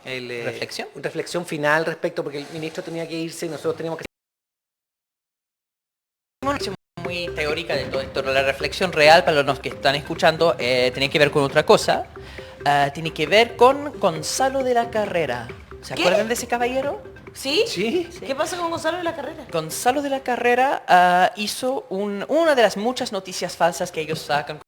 ¿Reflexión? Reflexión final respecto, porque el ministro tenía que irse y nosotros teníamos que... Una reflexión muy teórica de todo esto. La reflexión real, para los que están escuchando, tiene que ver con otra cosa. Tiene que ver con Gonzalo de la Carrera. ¿Se acuerdan de ese caballero? ¿Sí? ¿Sí? ¿Qué pasa con Gonzalo de la Carrera? Gonzalo de la Carrera hizo una de las muchas noticias falsas que ellos sacan.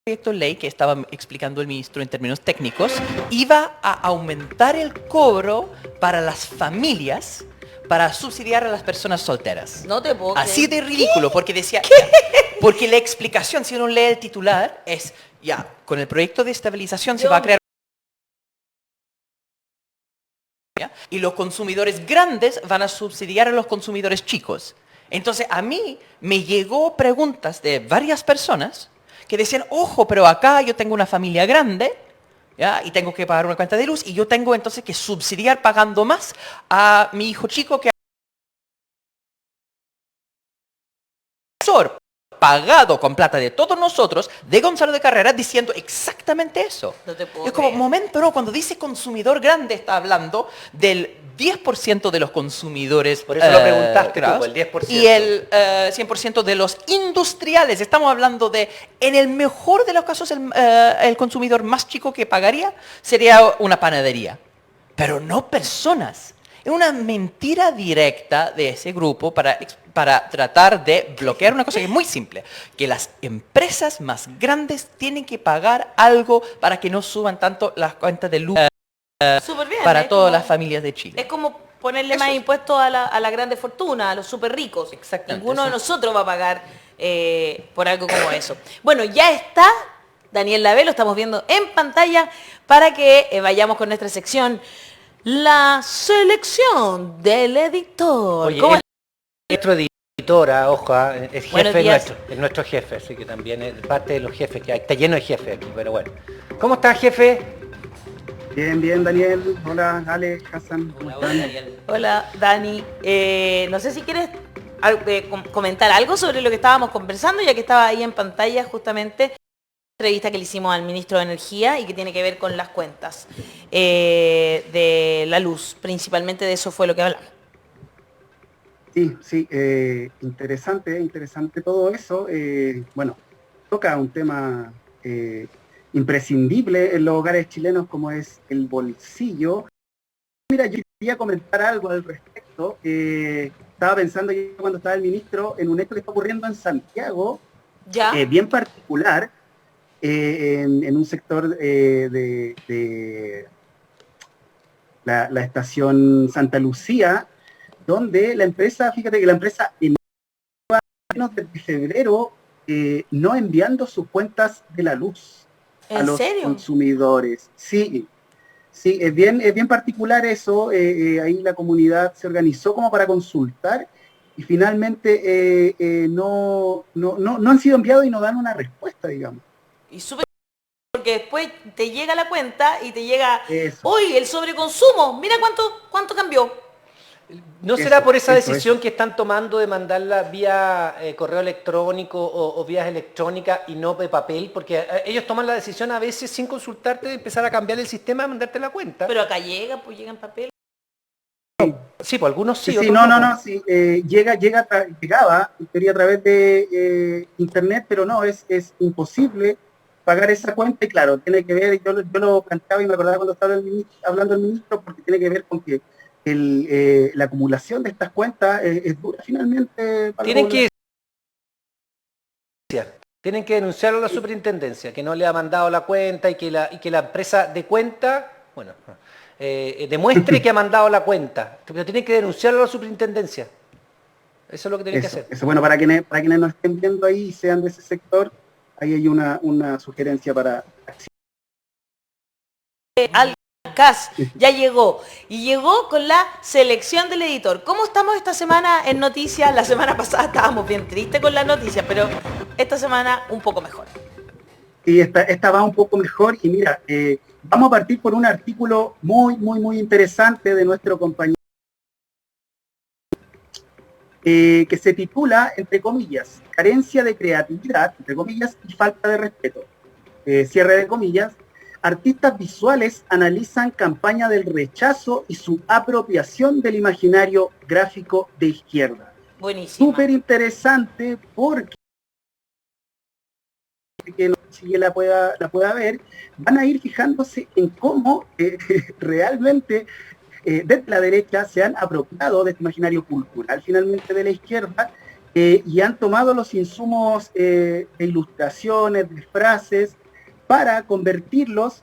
Proyecto de ley que estaba explicando el ministro en términos técnicos iba a aumentar el cobro para las familias para subsidiar a las personas solteras. No te puedo Así creer. de ridículo, porque decía, porque la explicación, si uno lee el titular, es, con el proyecto de estabilización se va a crear y los consumidores grandes van a subsidiar a los consumidores chicos. Entonces a mí me llegó preguntas de varias personas que decían, ojo, pero acá yo tengo una familia grande, ¿ya? Y tengo que pagar una cuenta de luz y yo tengo entonces que subsidiar pagando más a mi hijo chico que pagado con plata de todos nosotros, de Gonzalo de Carrera, diciendo exactamente eso. No te puedo Es como, creer. momento, no, cuando dice consumidor grande está hablando del 10% de los consumidores. Por eso lo preguntaste tú, grados, el 10%. Y el 100% de los industriales. Estamos hablando de, en el mejor de los casos, el consumidor más chico que pagaría sería una panadería. Pero no personas. Es una mentira directa de ese grupo para tratar de bloquear una cosa que es muy simple, que las empresas más grandes tienen que pagar algo para que no suban tanto las cuentas de luz Súper bien. para es todas como- las familias de Chile. Es como ponerle Eso más es. impuestos a la grande fortuna, a los súper ricos. Exactamente, Ninguno de eso. nosotros va a pagar por algo como eso. Bueno, ya está Daniel Lavé, lo estamos viendo en pantalla para que vayamos con nuestra sección, la selección del editor. Oye, ¿Cómo el ministro editora, ojo, es Buenos jefe días. nuestro, es nuestro jefe, así que también es parte de los jefes que hay. Está lleno de jefes aquí, pero bueno. ¿Cómo está, jefe? Bien, bien, Daniel. Hola, Ale, Hassan. ¿Cómo Hola, están? Daniel. Hola, Dani. No sé si quieres comentar algo sobre lo que estábamos conversando, ya que estaba ahí en pantalla justamente la entrevista que le hicimos al ministro de Energía y que tiene que ver con las cuentas de la luz. Principalmente de eso fue lo que hablamos. Sí, sí, interesante todo eso. Bueno, toca un tema imprescindible en los hogares chilenos como es el bolsillo. Mira, yo quería comentar algo al respecto. Estaba pensando yo cuando estaba el ministro en un hecho que está ocurriendo en Santiago, ¿Ya? bien particular, en un sector de la estación Santa Lucía, donde la empresa, fíjate que la empresa en menos de febrero no enviando sus cuentas de la luz a ¿En los serio? consumidores. Sí, sí, es bien particular eso. Ahí la comunidad se organizó como para consultar y finalmente no han sido enviados y no dan una respuesta, digamos. Y súper porque después te llega la cuenta y te llega, Eso, hoy el sobreconsumo, mira cuánto cambió. ¿No será por esa eso. decisión que están tomando de mandarla vía correo electrónico o vías electrónicas y no de papel? Porque ellos toman la decisión a veces sin consultarte de empezar a cambiar el sistema, de mandarte la cuenta. Pero acá llega, pues llega en papel. Sí, pues algunos sí, Sí, otros no, sí, llegaba en teoría a través de internet, pero no, es imposible pagar esa cuenta y claro, tiene que ver, yo lo planteaba y me acordaba cuando estaba hablando el ministro, porque tiene que ver con que la acumulación de estas cuentas es dura finalmente para la Tienen que población. Tienen que denunciarlo a la superintendencia, que no le ha mandado la cuenta y que la empresa de cuenta, bueno, demuestre que ha mandado la cuenta. Pero tienen que denunciarlo a la superintendencia. Eso es lo que tienen que hacer. Eso, bueno, para quienes nos estén viendo ahí y sean de ese sector, ahí hay una sugerencia para Al CAS ya llegó y llegó con la selección del editor. ¿Cómo estamos esta semana en noticias? La semana pasada estábamos bien tristes con las noticias, pero esta semana un poco mejor. Y esta va un poco mejor y mira, vamos a partir por un artículo muy interesante de nuestro compañero que se titula, entre comillas, carencia de creatividad, entre comillas, y falta de respeto. cierre de comillas, artistas visuales analizan campaña del rechazo y su apropiación del imaginario gráfico de izquierda. Buenísimo. Súper interesante porque que no sé si la pueda ver, van a ir fijándose en cómo realmente desde la derecha se han apropiado de este imaginario cultural finalmente de la izquierda y han tomado los insumos de ilustraciones, de frases, para convertirlos.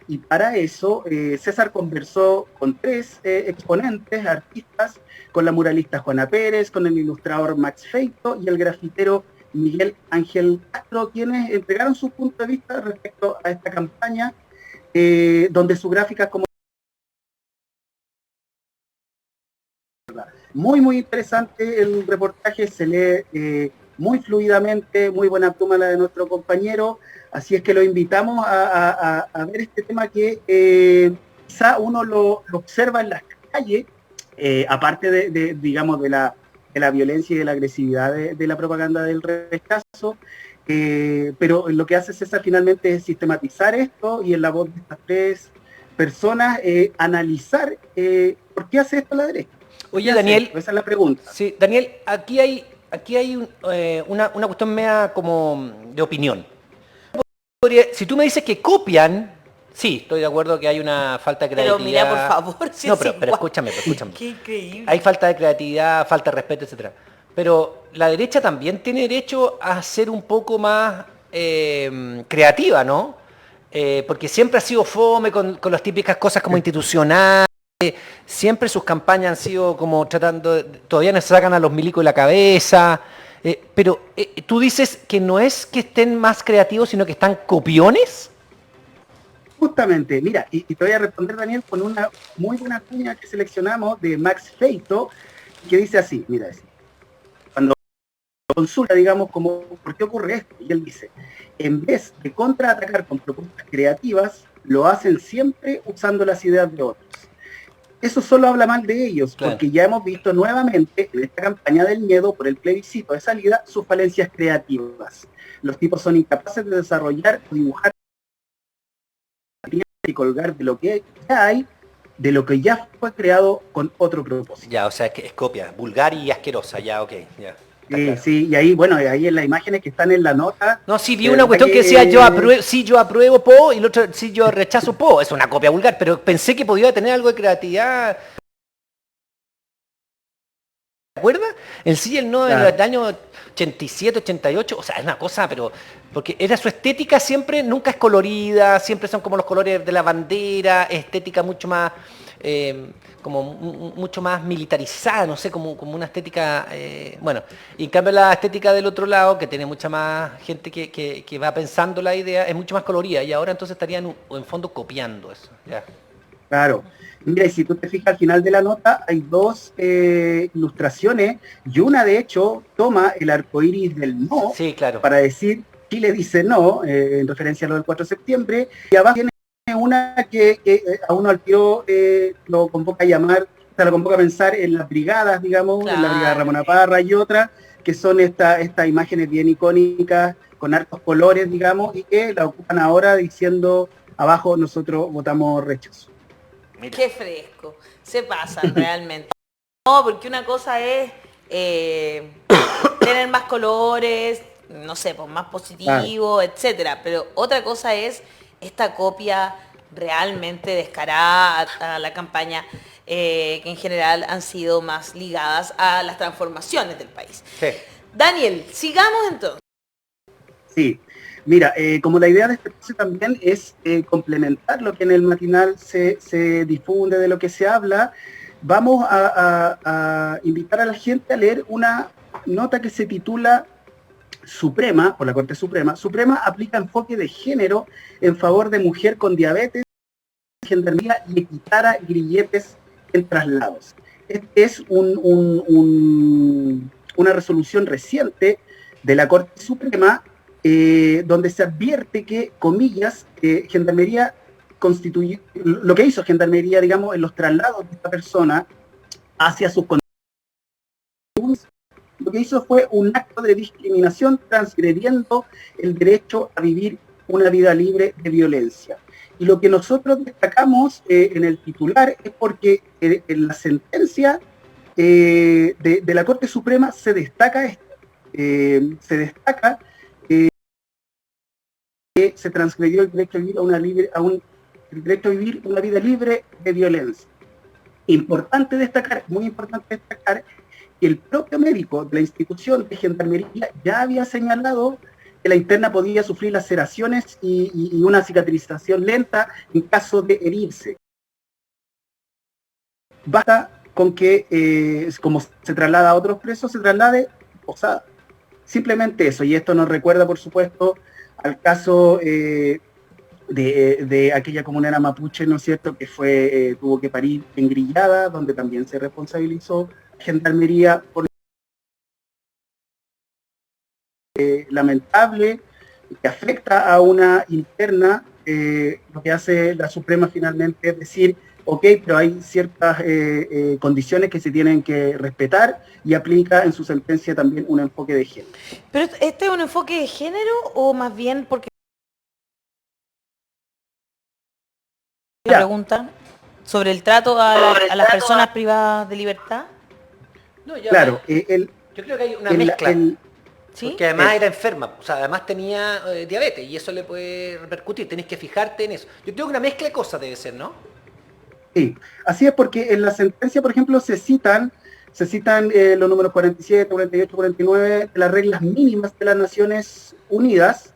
Y para eso César conversó con 3 exponentes, artistas, con la muralista Juana Pérez, con el ilustrador Max Feito y el grafitero Miguel Ángel Castro, quienes entregaron su punto de vista respecto a esta campaña, donde su gráfica como muy interesante el reportaje, se lee muy fluidamente, muy buena pluma la de nuestro compañero, así es que lo invitamos a ver este tema que quizá uno lo observa en las calles, aparte digamos, de la violencia y de la agresividad de la propaganda del rechazo, pero lo que hace César finalmente es sistematizar esto y en la voz de estas 3 personas analizar por qué hace esto la derecha. Oye, Daniel, esa es la pregunta. Sí, Daniel, aquí hay una cuestión media como de opinión. Si tú me dices que copian, sí, estoy de acuerdo que hay una falta de creatividad. Pero mira, por favor, si no, es pero igual. escúchame. Qué increíble. Hay falta de creatividad, falta de respeto, etcétera. Pero la derecha también tiene derecho a ser un poco más creativa, ¿no? Porque siempre ha sido fome con las típicas cosas como institucionales. Siempre sus campañas han sido como todavía nos sacan a los milicos de la cabeza, pero tú dices que no es que estén más creativos, sino que están copiones. Justamente, mira, y te voy a responder, Daniel, con una muy buena cuña que seleccionamos de Max Feito, que dice así, mira, cuando consulta, digamos, como, ¿por qué ocurre esto? Y él dice, en vez de contraatacar con propuestas creativas, lo hacen siempre usando las ideas de otros. Eso solo habla mal de ellos, claro, porque ya hemos visto nuevamente en esta campaña del miedo por el plebiscito de salida sus falencias creativas. Los tipos son incapaces de desarrollar o dibujar y colgar de lo que ya hay, de lo que ya fue creado con otro propósito. Ya, o sea, es copia, vulgar y asquerosa, ya, ok, ya. Claro. Sí, y ahí, bueno, ahí en las imágenes que están en la nota... No, sí, vi una cuestión que decía yo apruebo Po, y el otro sí yo rechazo Po. Es una copia vulgar, pero pensé que podía tener algo de creatividad. ¿Te acuerdas? El sí y el no, claro, del año 87, 88, o sea, es una cosa, pero... Porque era su estética siempre, nunca es colorida, siempre son como los colores de la bandera, estética mucho más... como mucho más militarizada, no sé, como una estética, bueno, y en cambio la estética del otro lado, que tiene mucha más gente que va pensando la idea, es mucho más colorida, y ahora entonces estarían en fondo copiando eso, ya. Claro. Mira, y si tú te fijas al final de la nota, hay 2 ilustraciones, y una de hecho toma el arco iris del no, sí, claro, para decir Chile dice no, en referencia a lo del 4 de septiembre, y abajo tiene una que a uno al tiro lo convoca a llamar, o sea, lo convoca a pensar en las brigadas, digamos, claro, en la brigada Ramona Parra y otra, que son estas imágenes bien icónicas, con hartos colores, digamos, y que la ocupan ahora diciendo, abajo nosotros votamos rechazo. Mira. Qué fresco, se pasan realmente. No, porque una cosa es tener más colores, no sé, pues más positivo, claro, etcétera, pero otra cosa es esta copia realmente descarada a la campaña, que en general han sido más ligadas a las transformaciones del país. Sí. Daniel, sigamos entonces. Sí, mira, como la idea de este espacio también es complementar lo que en el matinal se difunde, de lo que se habla, vamos a invitar a la gente a leer una nota que se titula Suprema, por la Corte Suprema. Suprema aplica enfoque de género en favor de mujer con diabetes, gendarmería y equitara grilletes en traslados. Este es una resolución reciente de la Corte Suprema donde se advierte que, comillas, Gendarmería constituye, lo que hizo Gendarmería, digamos, en los traslados de esta persona hacia sus condiciones lo que hizo fue un acto de discriminación transgrediendo el derecho a vivir una vida libre de violencia. Y lo que nosotros destacamos en el titular es porque en la sentencia de la Corte Suprema se destaca esto, que se transgredió el derecho a vivir el derecho a vivir una vida libre de violencia. Importante destacar, muy importante destacar, que el propio médico de la institución de Gendarmería ya había señalado que la interna podía sufrir laceraciones y una cicatrización lenta en caso de herirse. Basta con que, como se traslada a otros presos, se traslade posada. Simplemente eso, y esto nos recuerda, por supuesto, al caso de aquella comunera mapuche, ¿no es cierto?, que tuvo que parir engrillada, donde también se responsabilizó Gendarmería por lamentable, que afecta a una interna. Lo que hace la Suprema finalmente es decir, ok, pero hay ciertas condiciones que se tienen que respetar, y aplica en su sentencia también un enfoque de género. ¿Pero este es un enfoque de género o más bien porque... Ya. Pregunta sobre el trato a las personas privadas de libertad? No, Claro, yo creo que hay una mezcla. ¿Sí? Porque además era enferma, o sea, además tenía diabetes y eso le puede repercutir, tenés que fijarte en eso. Yo creo que una mezcla de cosas debe ser, ¿no? Sí, así es, porque en la sentencia, por ejemplo, se citan los números 47, 48, 49 de las reglas mínimas de las Naciones Unidas,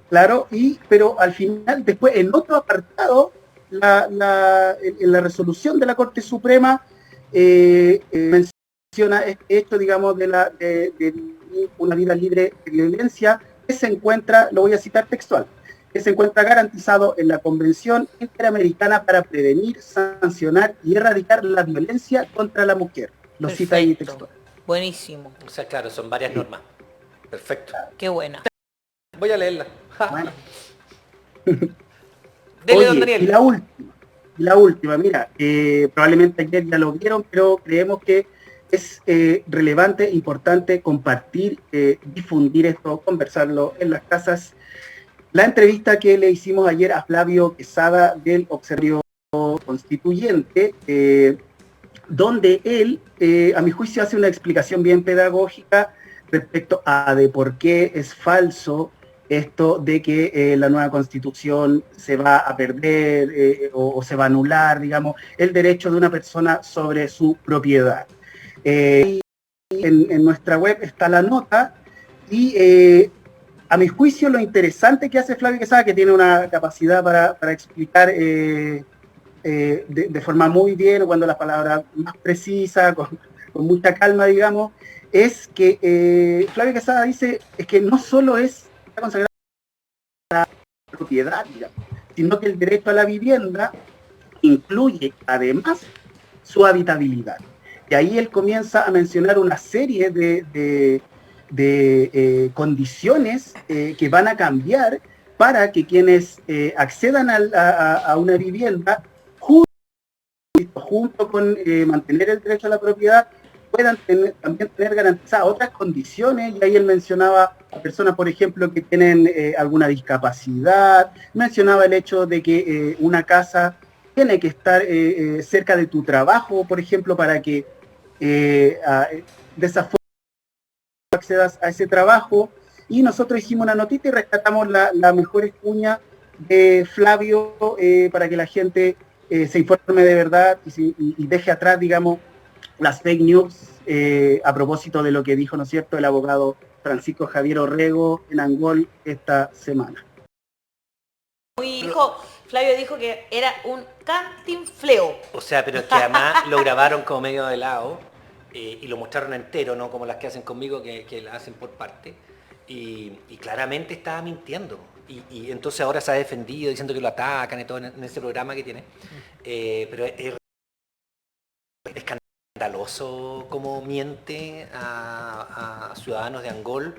claro, pero al final, después, en otro apartado, en la resolución de la Corte Suprema menciona esto, digamos, de una vida libre de violencia, que se encuentra, lo voy a citar textual, que se encuentra garantizado en la Convención Interamericana para prevenir, sancionar y erradicar la violencia contra la mujer. Lo cita ahí textual. Buenísimo. O sea, claro, son varias normas. Perfecto. Qué buena. Voy a leerla. Bueno. Dele, don Daniel. Y la última, mira, probablemente ayer ya lo vieron, pero creemos que es relevante, importante compartir, difundir esto, conversarlo en las casas. La entrevista que le hicimos ayer a Flavio Quesada del Observatorio Constituyente, donde él, a mi juicio, hace una explicación bien pedagógica respecto a de por qué es falso esto de que la nueva Constitución se va a perder o se va a anular, digamos, el derecho de una persona sobre su propiedad. En nuestra web está la nota y a mi juicio lo interesante que hace Flavio Quesada, que tiene una capacidad para explicar de forma muy bien, cuando las palabras más precisas, con mucha calma, digamos, es que Flavio Quesada dice es que no solo es consagrada la propiedad, digamos, sino que el derecho a la vivienda incluye además su habitabilidad. Y ahí él comienza a mencionar una serie de condiciones que van a para que quienes accedan a una vivienda, junto con mantener el derecho a la propiedad, puedan también tener garantizadas otras condiciones. Y ahí él mencionaba a personas, por ejemplo, que tienen alguna discapacidad, mencionaba el hecho de que una casa tiene que estar cerca de tu trabajo, por ejemplo, para que de esa forma accedas a ese trabajo. Y nosotros hicimos una notita y rescatamos la mejor cuña de Flavio para que la gente se informe de verdad y deje atrás, digamos, las fake news a propósito de lo que dijo, ¿no es cierto?, el abogado Francisco Javier Orrego en Angol esta semana. Flavio dijo que era un cantinfleo. O sea, pero es que además lo grabaron como medio de lado y lo mostraron entero, no como las que hacen conmigo, que la hacen por parte. Y claramente estaba mintiendo. Y entonces ahora se ha defendido diciendo que lo atacan y todo en ese programa que tiene. Pero es escandaloso cómo miente a ciudadanos de Angol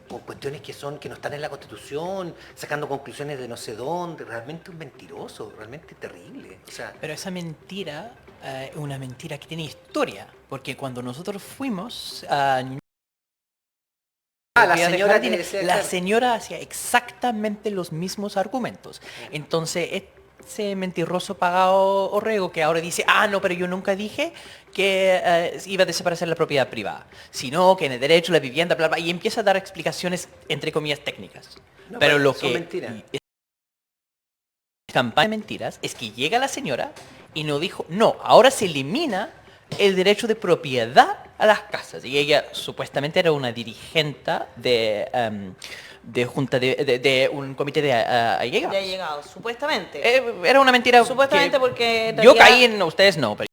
con cuestiones que no están en la Constitución, sacando conclusiones de no sé dónde, realmente un mentiroso, realmente terrible. O sea, Pero esa mentira es una mentira que tiene historia, porque cuando nosotros fuimos a la propiedad de señora jardines, que decía, la claro. señora hacía exactamente los mismos argumentos. Entonces, ese mentiroso pagado Orrego que ahora dice, no, pero yo nunca dije que iba a desaparecer la propiedad privada, sino que en el derecho a la vivienda, bla, bla, y empieza a dar explicaciones, entre comillas, técnicas. No, pero lo son que mentiras. campaña de mentiras es que llega la señora y no dijo, no, ahora se elimina el derecho de propiedad a las casas. Y ella supuestamente era una dirigente de junta de un comité de allegados. Ya ha llegado, supuestamente. Era una mentira. Supuestamente que porque en yo realidad- caí en, ustedes no, pero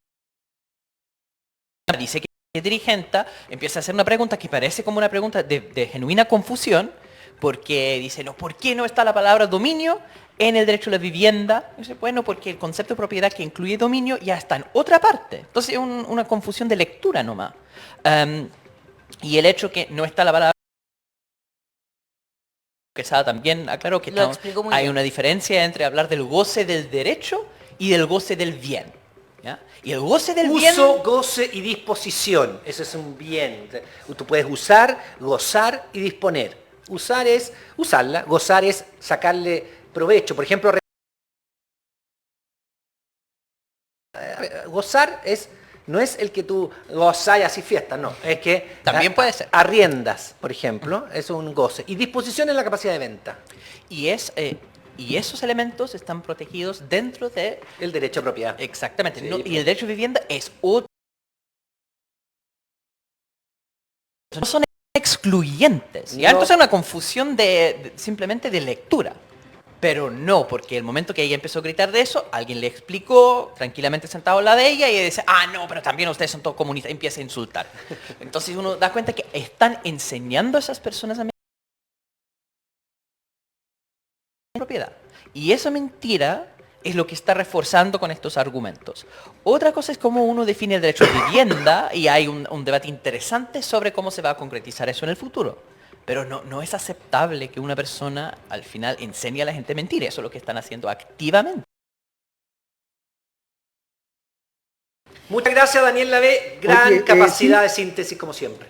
dice que es dirigente, empieza a hacer una pregunta que parece como una pregunta de genuina confusión, porque dice, no, ¿por qué no está la palabra dominio en el derecho a la vivienda? Dice, bueno, porque el concepto de propiedad que incluye dominio ya está en otra parte. Entonces es una confusión de lectura nomás. Y el hecho que no está la palabra Quesada también aclaró que Lo explicó muy hay bien. una diferencia entre hablar del goce del derecho y del goce del bien. ¿ya? Y el goce del bien... Uso, goce y disposición. Eso es un bien. Tú puedes usar, gozar y disponer. Usar es usarla, gozar es sacarle provecho. Por ejemplo, gozar no es el que tú gozas y así fiesta, no. Es que También puede ser. arriendas, por ejemplo, eso es un goce. Y disposición es la capacidad de venta. Y esos elementos están protegidos dentro de... El derecho a propiedad. Exactamente. Sí, ¿no? pues. Y el derecho a vivienda es otro... No son excluyentes. ¿ya? No. Entonces es una confusión simplemente de lectura. Pero no, porque el momento que ella empezó a gritar de eso, alguien le explicó, tranquilamente sentado al lado de ella, y ella dice, no, pero también ustedes son todos comunistas, y empieza a insultar. Entonces uno da cuenta que están enseñando a esas personas a propiedad. Y esa mentira es lo que está reforzando con estos argumentos. Otra cosa es cómo uno define el derecho a vivienda, y hay un debate interesante sobre cómo se va a concretizar eso en el futuro. Pero no es aceptable que una persona al final enseñe a la gente a mentir. Eso es lo que están haciendo activamente. Muchas gracias, Daniel Lavé. Gran Oye, capacidad sí. de síntesis, como siempre.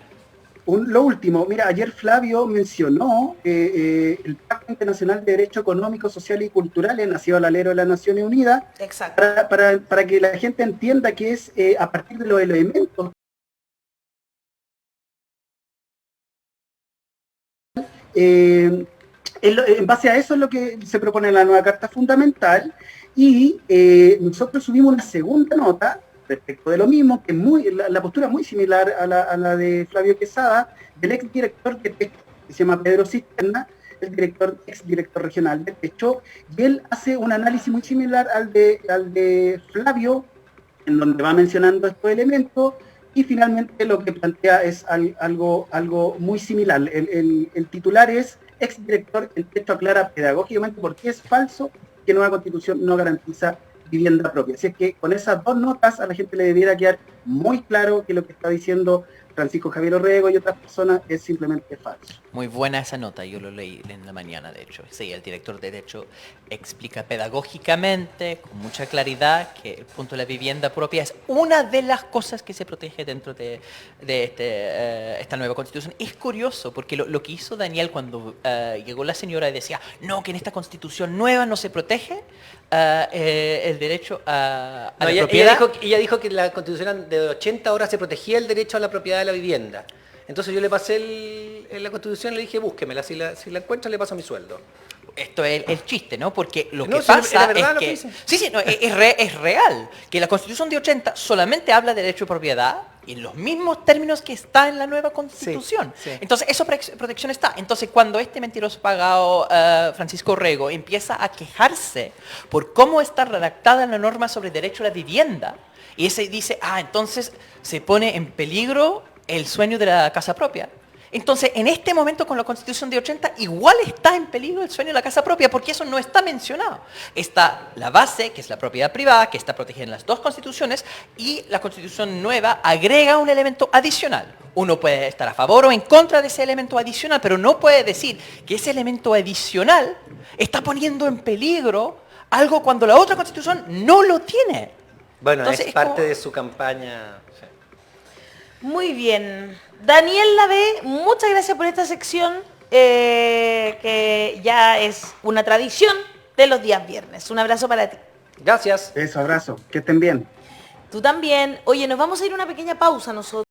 Lo último, mira, ayer Flavio mencionó el Pacto Internacional de Derecho Económico, Social y Cultural, nacido al alero de las Naciones Unidas, Exacto. para que la gente entienda que es a partir de los elementos en base a eso es lo que se propone en la nueva Carta Fundamental, y nosotros subimos una segunda nota respecto de lo mismo, que la postura es muy similar a la de Flavio Quesada, del ex director de Techo, que se llama Pedro Cisterna, el ex director regional de Techo, y él hace un análisis muy similar al de Flavio, en donde va mencionando estos elementos, y finalmente lo que plantea es algo muy similar. El titular es exdirector, el texto aclara pedagógicamente por qué es falso que nueva constitución no garantiza vivienda propia. Así es que con esas dos notas a la gente le debiera quedar muy claro que lo que está diciendo Francisco Javier Orrego y otras personas es simplemente falso. Muy buena esa nota, yo lo leí en la mañana, de hecho. Sí, el director de Derecho explica pedagógicamente, con mucha claridad, que el punto de la vivienda propia es una de las cosas que se protege dentro de esta nueva constitución. Es curioso, porque lo que hizo Daniel cuando llegó la señora y decía, no, que en esta constitución nueva no se protege el derecho a No, la ella propiedad. ella dijo que la constitución de 80 horas se protegía el derecho a la propiedad de la vivienda. Entonces yo le pasé la constitución y le dije, búsquemela, si la encuentra le paso mi sueldo. Esto es el chiste, ¿no? Porque lo No, que si era pasa verdad es lo que que... dice. Sí, no, es real. Que la Constitución de 80 solamente habla de derecho de propiedad en los mismos términos que está en la nueva Constitución. Sí, sí. Entonces, esa protección está. Entonces, cuando este mentiroso pagado Francisco Orrego empieza a quejarse por cómo está redactada la norma sobre derecho a la vivienda, y ese dice, entonces se pone en peligro el sueño de la casa propia. Entonces, en este momento con la Constitución de 80, igual está en peligro el sueño de la casa propia, porque eso no está mencionado. Está la base, que es la propiedad privada, que está protegida en las dos constituciones, y la Constitución nueva agrega un elemento adicional. Uno puede estar a favor o en contra de ese elemento adicional, pero no puede decir que ese elemento adicional está poniendo en peligro algo cuando la otra Constitución no lo tiene. Bueno, Entonces, es parte como- de su campaña. Sí. Muy bien. Daniel Lavé, muchas gracias por esta sección que ya es una tradición de los días viernes. Un abrazo para ti. Gracias. Eso, abrazo. Que estén bien. Tú también. Oye, nos vamos a ir a una pequeña pausa nosotros.